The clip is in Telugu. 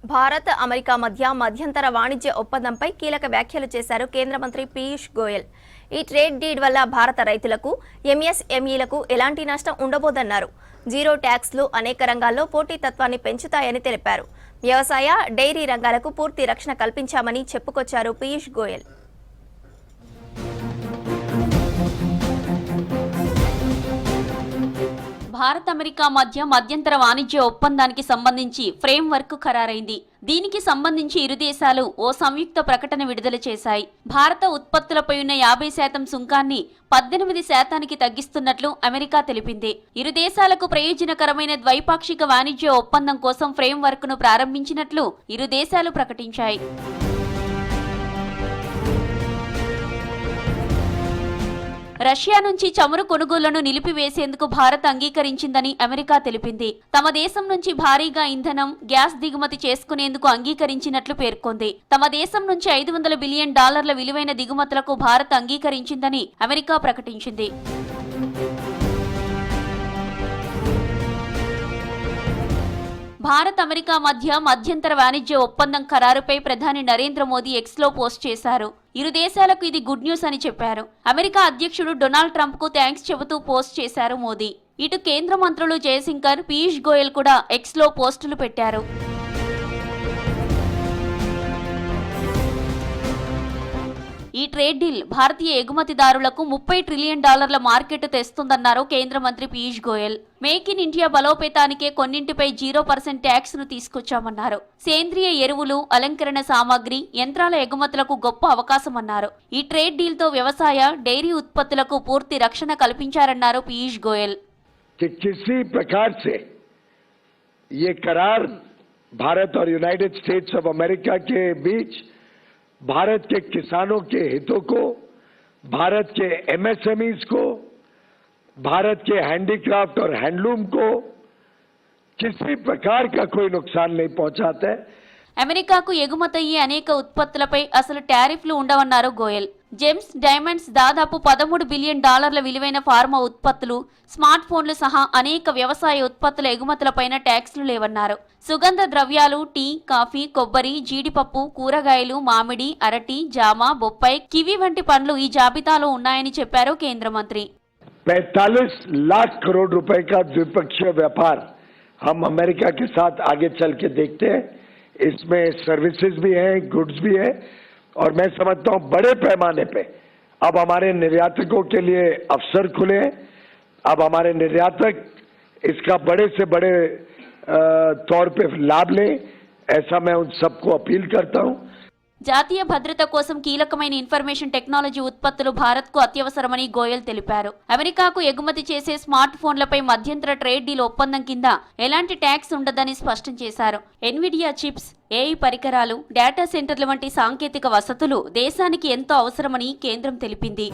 భారత్ అమెరికా మధ్య మధ్యంతర వాణిజ్య ఒప్పందంపై కీలక వ్యాఖ్యలు చేశారు కేంద్ర మంత్రి పీయూష్ గోయల్. ఈ ట్రేడ్ డీడ్ వల్ల భారత రైతులకు, ఎంఎస్ఎంఈలకు ఎలాంటి నష్టం ఉండబోదన్నారు. జీరో ట్యాక్స్లు అనేక రంగాల్లో పోటీతత్వాన్ని పెంచుతాయని తెలిపారు. వ్యవసాయ, డైరీ రంగాలకు పూర్తి రక్షణ కల్పించామని చెప్పుకొచ్చారు పీయూష్ గోయల్. భారత్ అమెరికా మధ్య మధ్యంతర వాణిజ్య ఒప్పందానికి సంబంధించి ఫ్రేమ్ వర్క్ ఖరారైంది. దీనికి సంబంధించి ఇరు దేశాలు ఓ సంయుక్త ప్రకటన విడుదల చేశాయి. భారత ఉత్పత్తులపై ఉన్న 50% సుంకాన్ని 18% తగ్గిస్తున్నట్లు అమెరికా తెలిపింది. ఇరు దేశాలకు ప్రయోజనకరమైన ద్వైపాక్షిక వాణిజ్య ఒప్పందం కోసం ఫ్రేమ్ వర్క్ ను ప్రారంభించినట్లు ఇరు దేశాలు ప్రకటించాయి. రష్యా నుంచి చమురు కొనుగోళ్లను నిలిపివేసేందుకు భారత్ అంగీకరించిందని అమెరికా తెలిపింది. తమ దేశం నుంచి భారీగా ఇంధనం, గ్యాస్ దిగుమతి చేసుకునేందుకు అంగీకరించినట్లు పేర్కొంది. తమ దేశం నుంచి $500 బిలియన్ విలువైన దిగుమతులకు భారత్ అంగీకరించిందని అమెరికా ప్రకటించింది. భారత్ అమెరికా మధ్య మధ్యంతర వాణిజ్య ఒప్పందం ఖరారుపై ప్రధాని నరేంద్ర మోదీ ఎక్స్లో పోస్ట్ చేశారు. ఇరు దేశాలకు ఇది గుడ్ న్యూస్ అని చెప్పారు. అమెరికా అధ్యక్షుడు డొనాల్డ్ ట్రంప్ కు థ్యాంక్స్ చెబుతూ పోస్ట్ చేశారు మోదీ. ఇటు కేంద్ర మంత్రులు జయశంకర్, పీయూష్ గోయల్ కూడా ఎక్స్లో పోస్టులు పెట్టారు. ఈ ట్రేడ్ డీల్ భారతీయ ఎగుమతిదారులకు $30 ట్రిలియన్ మార్కెట్ తెస్తుందన్నారు కేంద్ర మంత్రి Piyush Goyal. Make in India బలోపేతానికే కొన్నింటిపై 0% ట్యాక్స్ ను తీసుకొచ్చామన్నారు. సేంద్రియ ఎరువులు, అలంకరణ సామాగ్రి, యంత్రాల ఎగుమతులకు గొప్ప అవకాశమన్నారు. ఈ ట్రేడ్ డీల్ తో వ్యవసాయ, డైరీ ఉత్పత్తులకు పూర్తి రక్షణ కల్పించారన్నారు పీయూష్ గోయల్. किसी प्रकार से ये करार भारत और यूनाइटेड स्टेट्स ऑफ अमेरिका के बीच भारत के किसानों के हितों को, भारत के एमएसएमईज को, भारत के हैंडीक्राफ्ट और हैंडलूम को किसी प्रकार का कोई नुकसान नहीं पहुंचाता है. అమెరికాకు ఎగుమతయ్యే అనేక ఉత్పత్తులపై అసలు టారిఫ్లు ఉండవన్నారు గోయల్. జెమ్స్, డైమండ్స్, దాదాపు $13 బిలియన్ విలువైన ఫార్మా ఉత్పత్తులు, స్మార్ట్ ఫోన్లు సహా అనేక వ్యవసాయ ఉత్పత్తుల ఎగుమతులపైన ట్యాక్స్లు లేవన్నారు. సుగంధ ద్రవ్యాలు, టీ, కాఫీ, కొబ్బరి, జీడిపప్పు, కూరగాయలు, మామిడి, అరటి, జామ, బొప్పాయి, కివి వంటి పండ్లు ఈ జాబితాలో ఉన్నాయని చెప్పారు కేంద్ర మంత్రి. 45 लाख करोड़ रुपए का द्विपक्षीय व्यापार हम अमेरिका के साथ आगे चल के देखते हैं. इसमें सर्विसेज भी हैं, गुड्स भी है, और मैं समझता हूं बड़े पैमाने पे अब हमारे निर्यातकों के लिए अवसर खुले हैं. अब हमारे निर्यातक इसका बड़े से बड़े तौर पे लाभ लें, ऐसा मैं उन सबको अपील करता हूं. జాతీయ భద్రత కోసం కీలకమైన ఇన్ఫర్మేషన్ టెక్నాలజీ ఉత్పత్తులు భారత్కు అత్యవసరమని గోయల్ తెలిపారు. అమెరికాకు ఎగుమతి చేసే స్మార్ట్ ఫోన్లపై మధ్యంతర ట్రేడ్ డీల్ ఒప్పందం కింద ఎలాంటి ట్యాక్స్ ఉండదని స్పష్టం చేశారు. ఎన్విడియా చిప్స్, ఏఐ పరికరాలు, డేటా సెంటర్ల వంటి సాంకేతిక వసతులు దేశానికి ఎంతో అవసరమని కేంద్రం తెలిపింది.